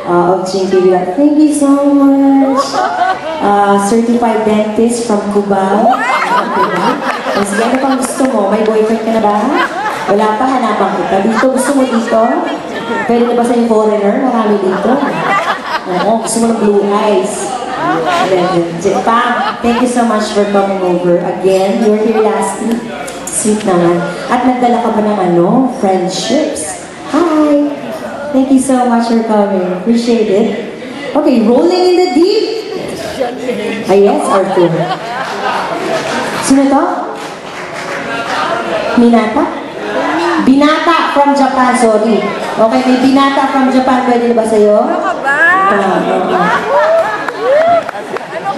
of Chinky. Thank you so much. Certified dentist from Cubao. Diba? Sige, ano pang gusto mo? May boyfriend ka na ba? Wala pa, hanapan kita. Dito, gusto mo dito? Pwede na ba sa'yo foreigner? Marami dito. Oo, gusto mo ng blue eyes. Pam, thank you so much for coming over again. You were here last week. Sweet naman. At nagdala ka pa ng ano? Friendships. Hi! Thank you so much for coming. Appreciate it. Okay, rolling in the deep. Ah, yes, Arthur. Sino to? Minata? Binata from Japan, sorry. Okay, may binata from Japan. Pwede na ba sa'yo? Ano ka ba?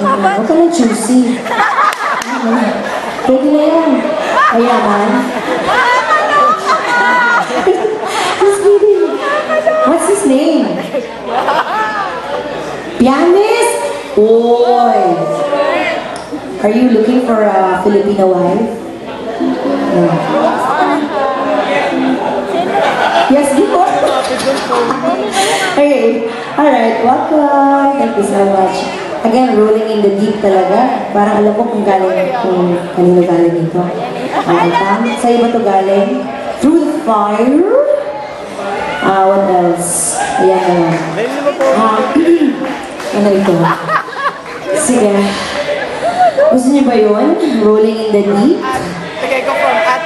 Huwag ka lang choosy. Pwede na yan. Ayaman. Just kidding. What's his name? Pianist? Oy! Are you looking for a Filipino wife? No. Yes, before. Okay. Alright, welcome. Thank you so much. Again, rolling in the deep talaga. Parang alam ko kung kanino galing ito. Sa'yo ba ito galing? Through the fire? What else? Ayan. Ano ito? Sige. Gusto niyo ba yun? Rolling in the deep? Okay, go from at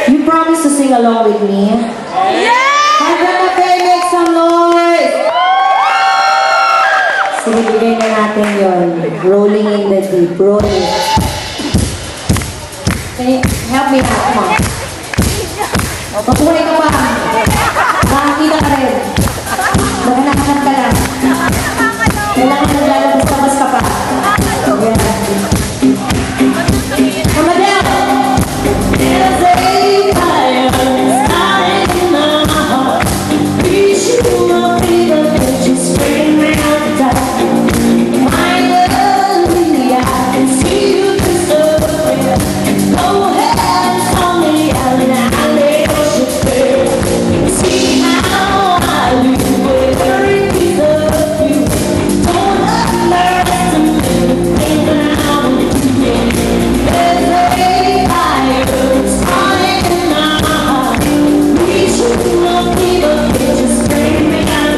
You promise to sing along with me? Yeah! Make some noise! Sige, bigay na natin yun. Rolling in the deep. Rolling. Can you help me out? Come on. Papunay ka pa. Nakakita ka rin. Nakanakasan ka lang. Kailangan naglalabas-labas ka pa. Come on down! Just bring me out.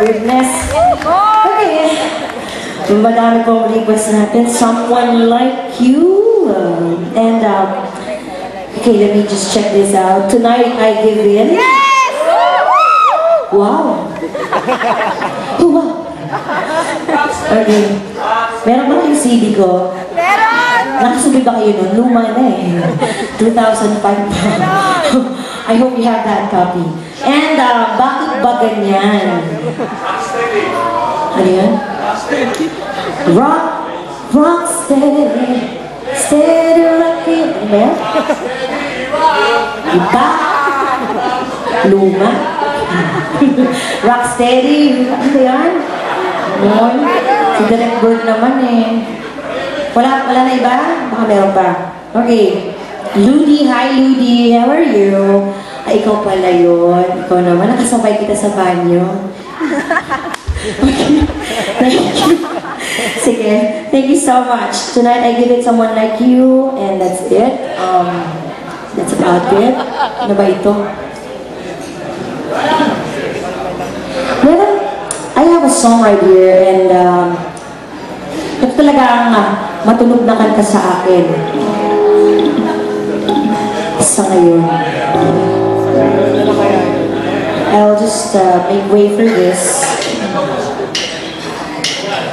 goodness. Okay. Madami pong request natin. Someone like you. Okay, let me just check this out. Tonight, I give in. Yes! Wow. Oh, wow. Okay. Meron ba kayong CD ko? Meron! Nakasubi ba kayo nun? Luma na eh. 2005 pa. I hope you have that copy. And, bakit ba ganyan? Ano yun? Rock steady. Steady rocking. Ano ba yan? Iba? Luma? Rock steady. Ano ba yan? Noon? Si Direct Bird naman eh. Wala na iba? Baka meron pa. Okay. Ludi, hi Ludi. How are you? Ay, ikaw pala yun. Ikaw naman. Nakasabay kita sa banyo. Okay. Thank you. Sige. Thank you so much. Tonight, I give it someone like you. And that's it. That's about it. Ano ba ito? Well, I have a song right here. And ito talaga ang matunog na kanta sa akin. Sa ngayon. I'll just make way for this.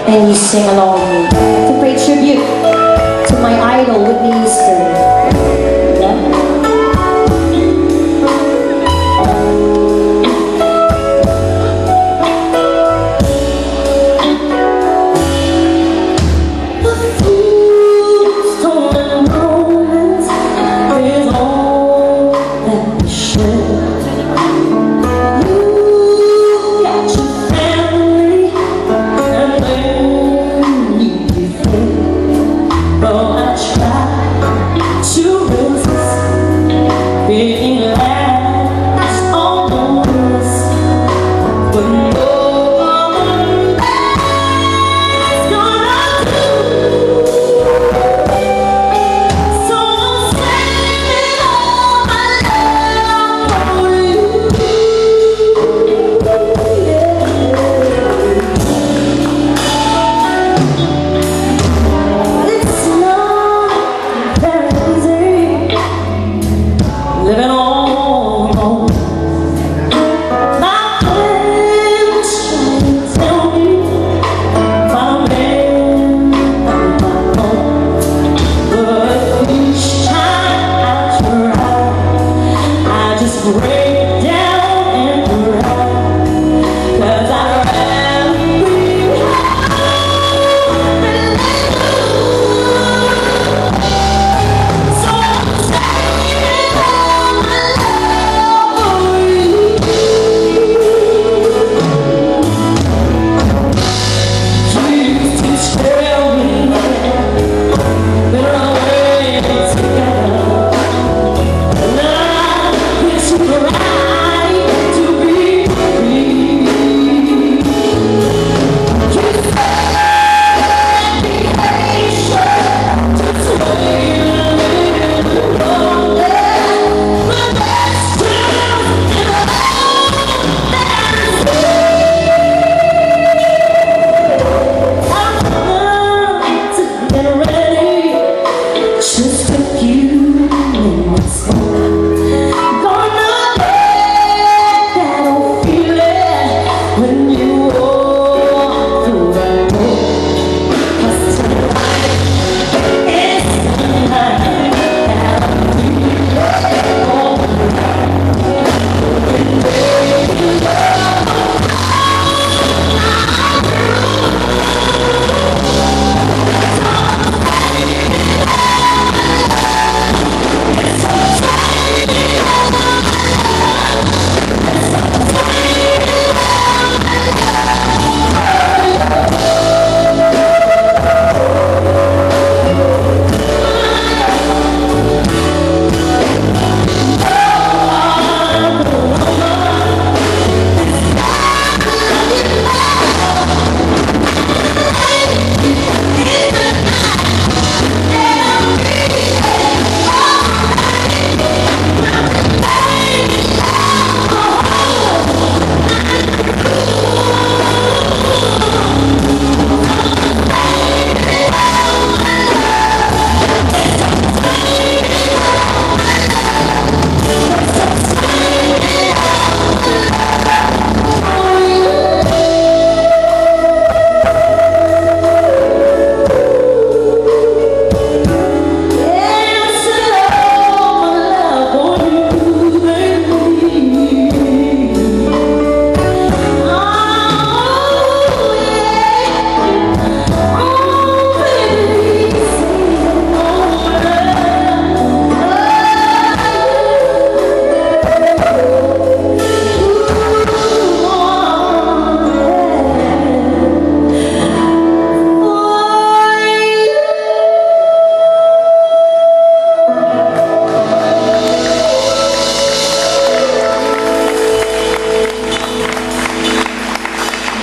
And you sing along with me. To pay tribute to my idol, Whitney Houston. Yeah?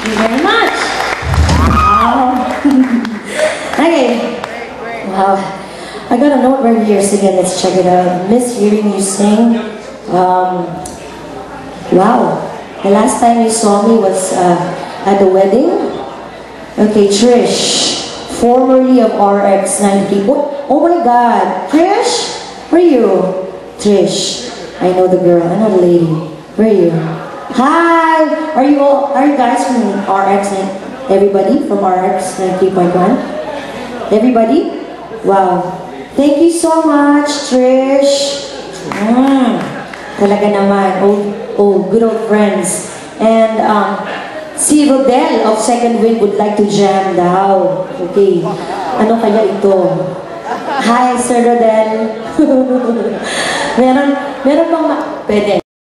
you very much. Wow. Okay. Wow. I got a note right here singing. Let's check it out. Miss hearing you sing. Wow. The last time you saw me was at the wedding. Okay, Trish. Formerly of RX-93. Oh my God. Trish? Where are you? Trish. I know the girl. I know the lady. Where are you? Hi! Are you guys from RX? Everybody from RX 93.1? Everybody? Wow. Thank you so much, Trish. Talaga naman. Good old friends. And si Rodel of Second Wind would like to jam daw. Okay. Ano kaya ito? Hi, Sir Rodel. meron bang pwede?